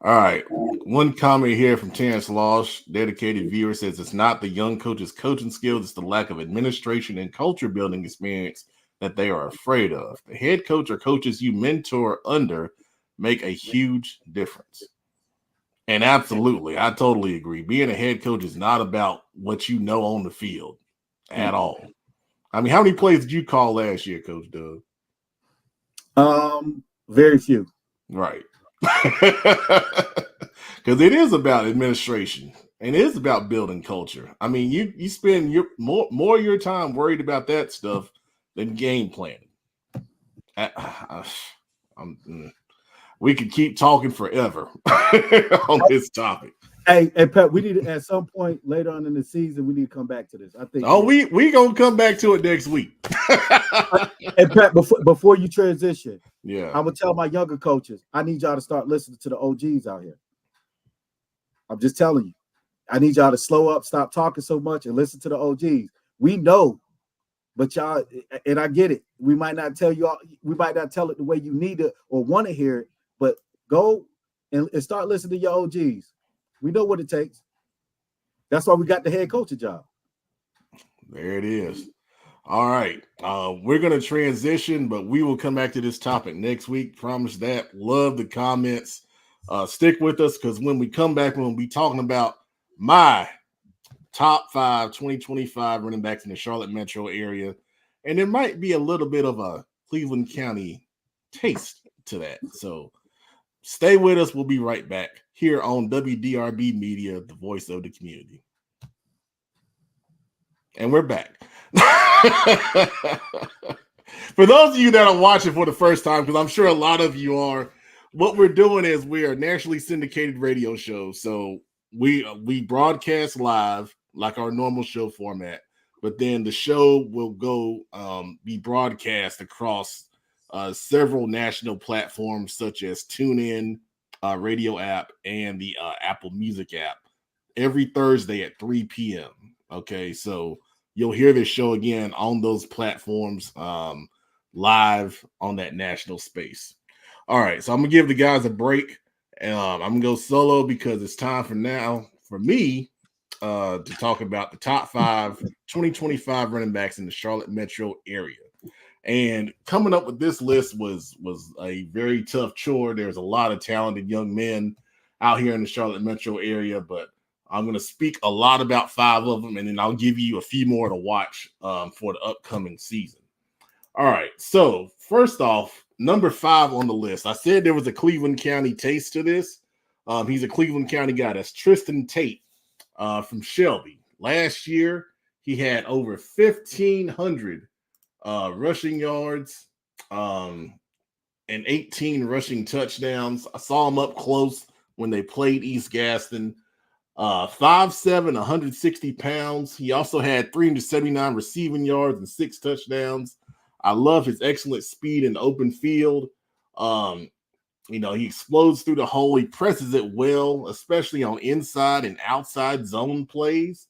All right, one comment here from Terrence Losh, dedicated viewer, says it's not the young coach's coaching skills, it's the lack of administration and culture building experience that they are afraid of. The head coach or coaches you mentor under make a huge difference. And absolutely, I totally agree. Being a head coach is not about what you know on the field at all. I mean, how many plays did you call last year, Coach Doug? Very few. Right. Because it is about administration and it is about building culture. I mean, you spend your more of your time worried about that stuff than game planning. We could keep talking forever on this topic. Hey, Pat, we need to, at some point later on in the season, we need to come back to this. I think. Oh, we gonna come back to it next week. Hey, Pat, before you transition, yeah, I'm gonna tell my younger coaches, I need y'all to start listening to the OGs out here. I'm just telling you, I need y'all to slow up, stop talking so much, and listen to the OGs. We know, but y'all, and I get it. We might not tell you all, we might not tell it the way you need it or want to hear it, but go and start listening to your OGs. We know what it takes. That's why we got the head coaching job. There it is. All right. We're going to transition, but we will come back to this topic next week. Promise that. Love the comments. Stick with us because when we come back, we'll be talking about my top 5 2025 running backs in the Charlotte metro area. And there might be a little bit of a Cleveland County taste to that. So stay with us. We'll be right back here on WDRB Media, the voice of the community. And we're back. For those of you that are watching for the first time, because I'm sure a lot of you are, what we're doing is we are nationally syndicated radio shows. So we broadcast live like our normal show format, but then the show will go be broadcast across several national platforms such as TuneIn, radio app, and the Apple Music app every Thursday at 3 p.m. Okay, so you'll hear this show again on those platforms live on that national space. All right, so I'm going to give the guys a break. I'm going to go solo because it's time for me to talk about the top 5 2025 running backs in the Charlotte metro area. And coming up with this list was a very tough chore. There's a lot of talented young men out here in the Charlotte metro area, but I'm going to speak a lot about 5 of them, and then I'll give you a few more to watch for the upcoming season. All right, so first off, number 5 on the list. I said there was a Cleveland County taste to this. He's a Cleveland County guy. That's Tristan Tate from Shelby. Last year, he had over 1,500 rushing yards and 18 rushing touchdowns. I saw him up close when they played East Gaston. 5'7", 160 pounds. He also had 379 receiving yards and 6 touchdowns. I love his excellent speed in the open field. He explodes through the hole. He presses it well, especially on inside and outside zone plays.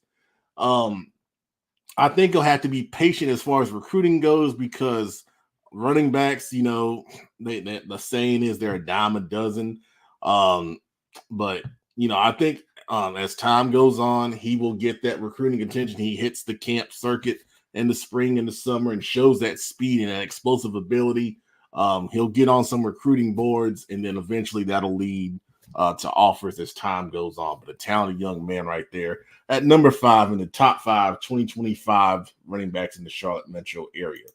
I think he'll have to be patient as far as recruiting goes because running backs, the saying is they're a dime a dozen. But I think as time goes on, he will get that recruiting attention. He hits the camp circuit in the spring and the summer and shows that speed and that explosive ability. He'll get on some recruiting boards, and then eventually that'll lead to offers as time goes on. But a talented young man right there at number 5 in the top 5 2025 running backs in the Charlotte metro area.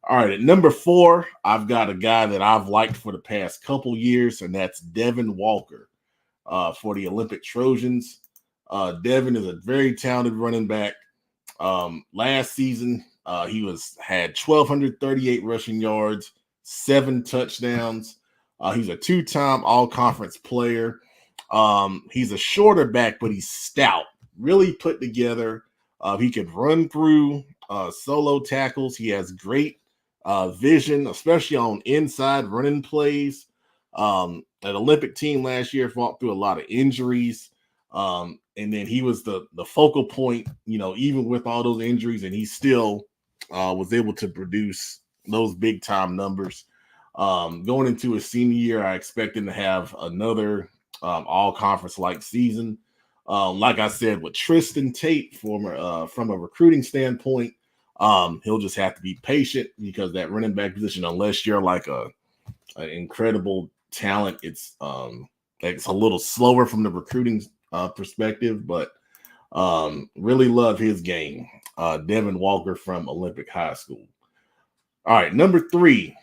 All right, at number 4, I've got a guy that I've liked for the past couple years, and that's Devin Walker for the Olympic Trojans. Devin is a very talented running back. Last season, he had 1,238 rushing yards, 7 touchdowns. He's a 2-time all-conference player. He's a shorter back, but he's stout, really put together. He can run through solo tackles. He has great vision, especially on inside running plays. That Olympic team last year fought through a lot of injuries. And then he was the focal point, even with all those injuries, and he still was able to produce those big time numbers. Going into his senior year, I expect him to have another all conference like season. Like I said, with Tristan Tate from a recruiting standpoint, he'll just have to be patient because that running back position, unless you're like an incredible talent, it's a little slower from the recruiting perspective, but really love his game. Devin Walker from Olympic High School. All right, number 3.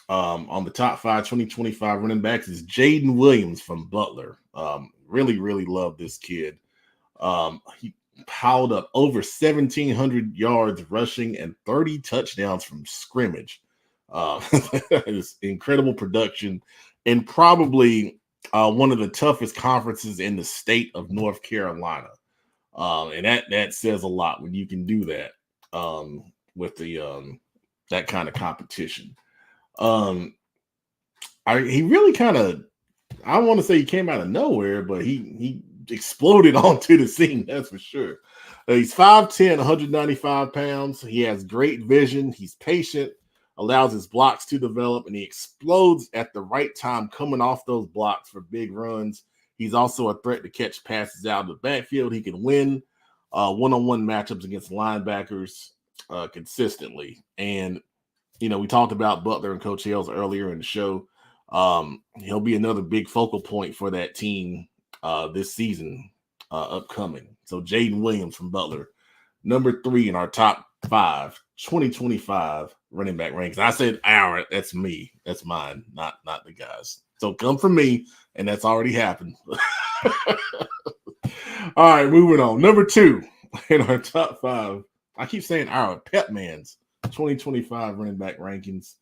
on the top 5 2025 running backs is Jaden Williams from Butler. Really, really love this kid. He piled up over 1,700 yards rushing and 30 touchdowns from scrimmage. It's incredible production, and probably one of the toughest conferences in the state of North Carolina. And that says a lot when you can do that with the that kind of competition. He really kind of, I don't want to say he came out of nowhere, but he exploded onto the scene, that's for sure. He's 5'10", 195 pounds. He has great vision. He's patient, allows his blocks to develop, and he explodes at the right time coming off those blocks for big runs. He's also a threat to catch passes out of the backfield. He can win one-on-one matchups against linebackers consistently. And, we talked about Butler and Coach Hales earlier in the show. He'll be another big focal point for that team this season upcoming. So Jaden Williams from Butler, number 3 in our top 5 2025 running back rankings. I said our, that's me. That's mine, not the guys. So come from me, and that's already happened. All right, moving on. Number 2 in our top 5. I keep saying our, Pep Man's 2025 running back rankings.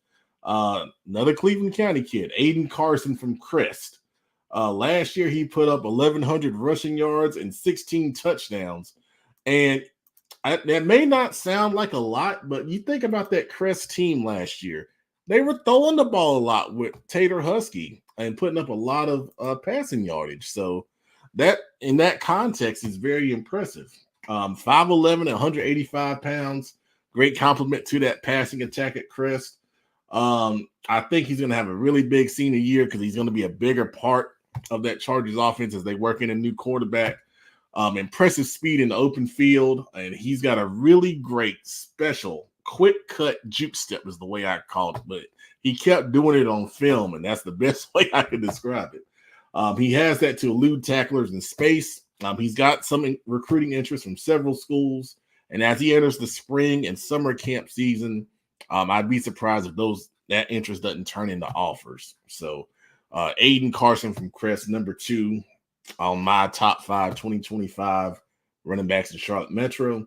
Another Cleveland County kid, Aiden Carson from Crest. Last year, he put up 1,100 rushing yards and 16 touchdowns. And that may not sound like a lot, but you think about that Crest team last year. They were throwing the ball a lot with Tater Husky and putting up a lot of passing yardage. So that, in that context, is very impressive. 5'11", 185 pounds. Great compliment to that passing attack at Crest. I think he's going to have a really big senior year because he's going to be a bigger part of that Chargers offense as they work in a new quarterback. Impressive speed in the open field, and he's got a really great special quick cut juke step is the way I called it, but he kept doing it on film, and that's the best way I could describe it. He has that to elude tacklers in space. He's got some recruiting interest from several schools, and as he enters the spring and summer camp season, I'd be surprised if that interest doesn't turn into offers. So Aiden Carson from Crest, number 2 on my top 5 2025 running backs in Charlotte Metro.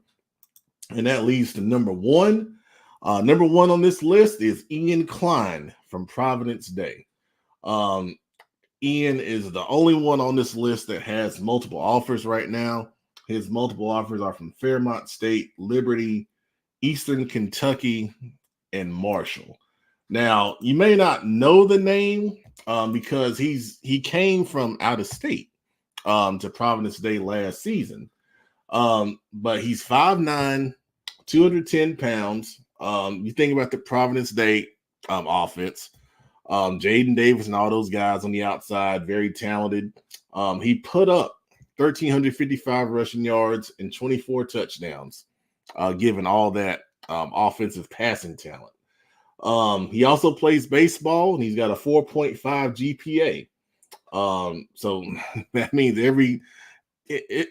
And that leads to number 1. Number 1 on this list is Ian Klein from Providence Day. Ian is the only one on this list that has multiple offers right now. His multiple offers are from Fairmont State, Liberty, Eastern Kentucky, and Marshall. Now, you may not know the name because he came from out of state to Providence Day last season. But he's 5'9", 210 pounds. You think about the Providence Day offense. Jaden Davis and all those guys on the outside, very talented. He put up 1,355 rushing yards and 24 touchdowns, given all that offensive passing talent. He also plays baseball, and he's got a 4.5 GPA. So that means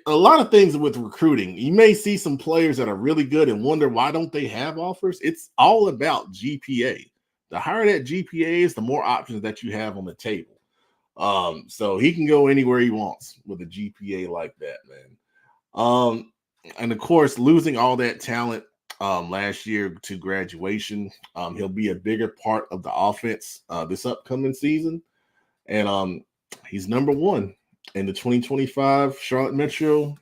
a lot of things with recruiting. You may see some players that are really good and wonder why don't they have offers. It's all about GPA. The higher that GPA is, the more options that you have on the table. So he can go anywhere he wants with a GPA like that, man. And of course, losing all that talent last year to graduation, he'll be a bigger part of the offense this upcoming season. And he's number 1 in the 2025 Charlotte Metro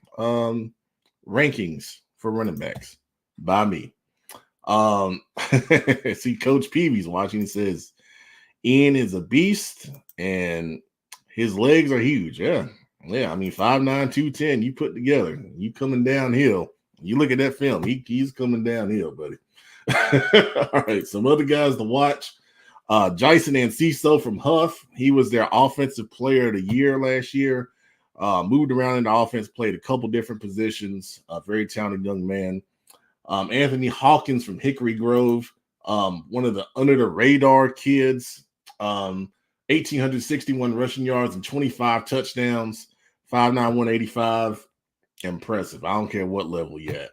rankings for running backs by me. See, Coach Peavy's watching. He says, Ian is a beast and his legs are huge. Yeah. I mean, 5'9", 210, you put together, you coming downhill. You look at that film, he's coming downhill, buddy. All right, some other guys to watch. Jason Anciso from Huff. He was their offensive player of the year last year. Moved around in the offense, played a couple different positions. A very talented young man. Anthony Hawkins from Hickory Grove, one of the under-the-radar kids. 1,861 rushing yards and 25 touchdowns. 5'9", 185. Impressive. I don't care what level you're at.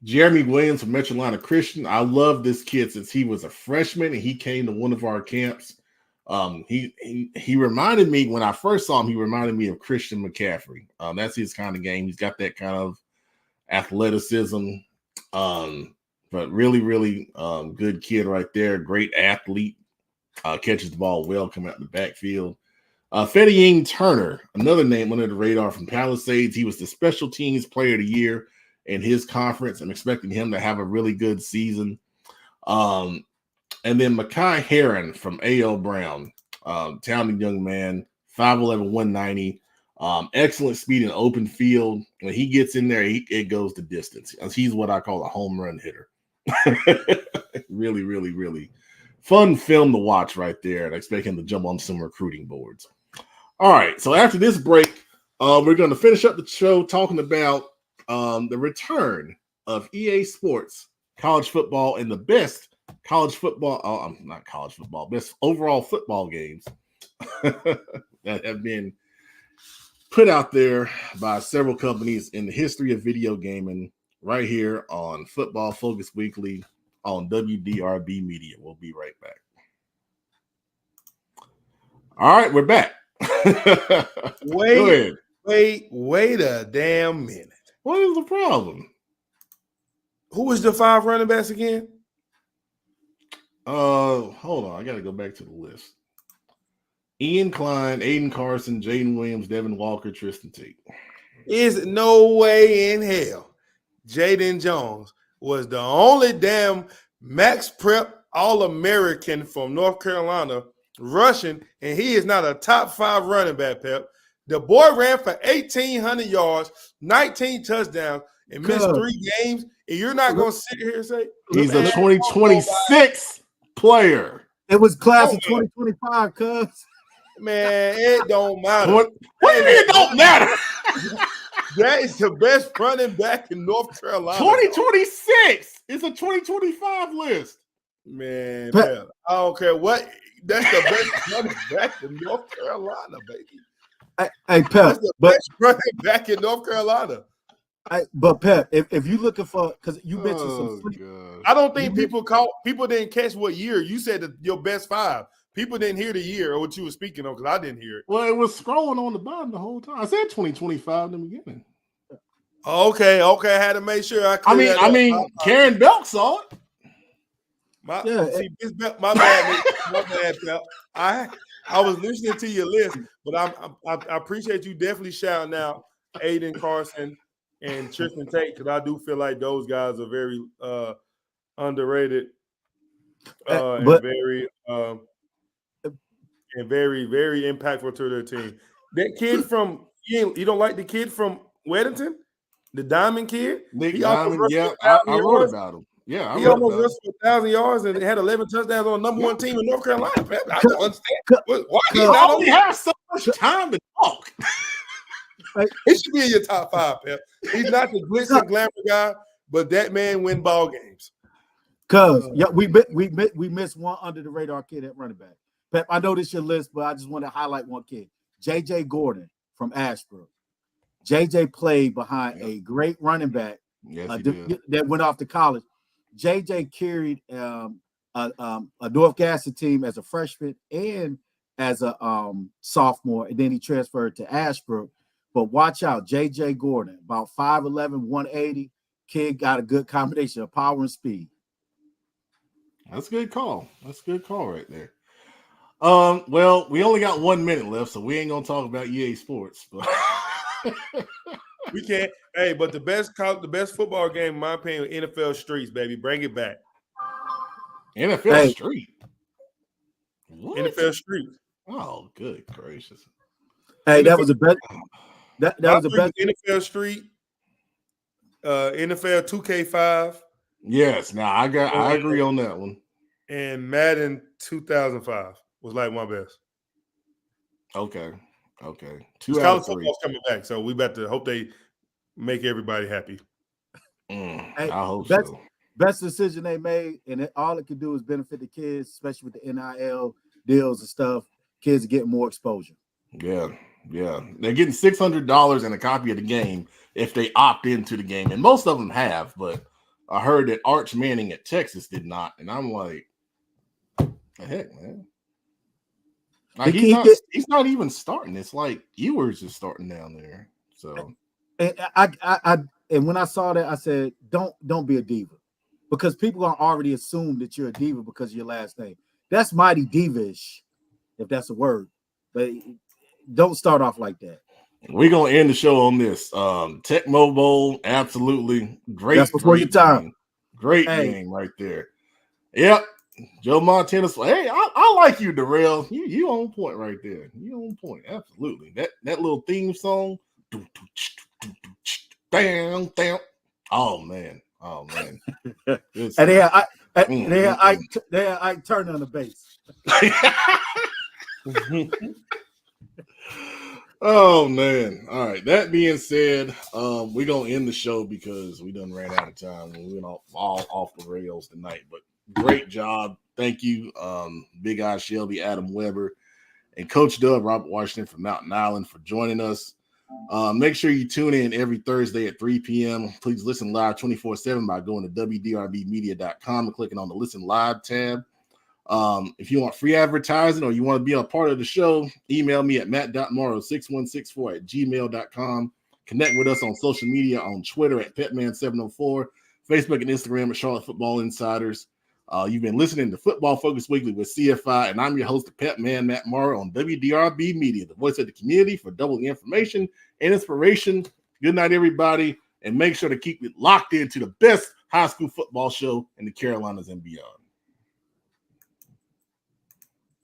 Jeremy Williams from Metrolina Christian. I love this kid since he was a freshman and he came to one of our camps. He reminded me, when I first saw him, he reminded me of Christian McCaffrey. That's his kind of game. He's got that kind of athleticism. But really, really good kid right there. Great athlete. Catches the ball well coming out the backfield. Fettying Turner, another name under the radar from Palisades. He was the special teams player of the year in his conference. I'm expecting him to have a really good season. And then Mekhi Heron from A.L. Brown, talented young man, 5'11", 190, excellent speed in open field. When he gets in there, it goes the distance. He's what I call a home run hitter. Really, really, really fun film to watch right there. And I expect him to jump on some recruiting boards. All right, so after this break, we're going to finish up the show talking about the return of EA Sports college football and the best college football, not college football, best overall football games that have been put out there by several companies in the history of video gaming right here on Football Focus Weekly on WDRB Media. We'll be right back. All right, we're back. Wait a damn minute. What is the problem? Who was the 5 running backs again? Hold on. I got to go back to the list. Ian Klein, Aiden Carson, Jaden Williams, Devin Walker, Tristan Tate. Is no way in hell Jaden Jones was the only damn Max Prep All-American from North Carolina rushing, and he is not a top 5 running back, Pep. The boy ran for 1,800 yards, 19 touchdowns, and missed 3 games, and you're not going to sit here and say he's a 2026 player. It was class of 2025, cuz. Man, it don't matter. What do you mean it don't matter? That is the best running back in North Carolina. 2026. It's a 2025 list. Man, Pep, I don't care what. That's the best running back in North Carolina, baby. Hey, Pep, that's the best running back in North Carolina. But Pep, if you're looking for, because you mentioned I don't think people didn't catch what year you said that your best 5. People didn't hear the year or what you were speaking on because I didn't hear it. Well, it was scrolling on the bottom the whole time. I said 2025 in the beginning. Okay. I had to make sure I. I mean, Karen Belk saw it. My bad, Pep. I was listening to your list, but I appreciate you definitely shouting out Aiden Carson and Tristan Tate because I do feel like those guys are very underrated and very, very impactful to their team. That kid from you don't like the kid from Weddington, the Diamond kid. Nick Diamond, yeah, I wrote about him. Yeah, he almost rushed for 1,000 yards and had 11 touchdowns on the number 1 team in North Carolina. I don't understand why he only has so much time to talk. He should be in your top 5, Pep. He's not the glitz and glamour guy, but that man win ball games. Cause we missed one under the radar kid at running back. Pep, I know this is your list, but I just want to highlight one kid, JJ Gordon from Ashbrook. JJ played behind a great running back that went off to college. JJ carried a North Gadsden team as a freshman and as a sophomore, and then he transferred to Ashbrook. But watch out, JJ Gordon, about 5'11", 180. Kid got a good combination of power and speed. That's a good call. That's a good call right there. Well, we only got 1 minute left, so we ain't gonna talk about EA Sports. But we can't. Hey, but the best football game, in my opinion, NFL Streets, baby. Bring it back. NFL Street. What? NFL Street. Oh, good gracious. Hey, that was a bet. That was the best. NFL Street. NFL 2K5. Yes, now I agree on that one. And Madden 2005 was like my best. Okay. 2 out of 3. Football's coming back, so we about to hope they make everybody happy. Hey, I hope so. Best decision they made, and all it can do is benefit the kids, especially with the NIL deals and stuff. Kids are getting more exposure. Yeah. They're getting $600 and a copy of the game if they opt into the game, and most of them have. But I heard that Arch Manning at Texas did not, and I'm like, the heck, man. Like he's not even starting. It's like Ewers is starting down there. So and when I saw that, I said, don't be a diva, because people are already assume that you're a diva because of your last name. That's mighty divish, if that's a word. But don't start off like that. we're gonna end the show on this. Tecmo Bowl, absolutely great. That's before your time. Game. Great game right there. Yep. Joe Montana. Hey, I like you, Darrell. You on point right there. You on point. Absolutely. That little theme song. Bam, bam. Oh man. And they I turn on the bass. Oh man. All right. That being said, we're gonna end the show because we done ran out of time and we went all off the rails tonight. But great job. Thank you. Big Eye Shelby, Adam Weber, and Coach Dub, Robert Washington from Mountain Island for joining us. Make sure you tune in every Thursday at 3 p.m. Please listen live 24/7 by going to WDRBmedia.com and clicking on the Listen Live tab. If you want free advertising or you want to be a part of the show, email me at matt.morrow6164@gmail.com. Connect with us on social media on Twitter at Petman704, Facebook and Instagram at Charlotte Football Insiders. You've been listening to Football Focus Weekly with CFI, and I'm your host, the Pet Man, Matt Morrow, on WDRB Media, the voice of the community for double information and inspiration. Good night, everybody, and make sure to keep it locked into the best high school football show in the Carolinas and beyond.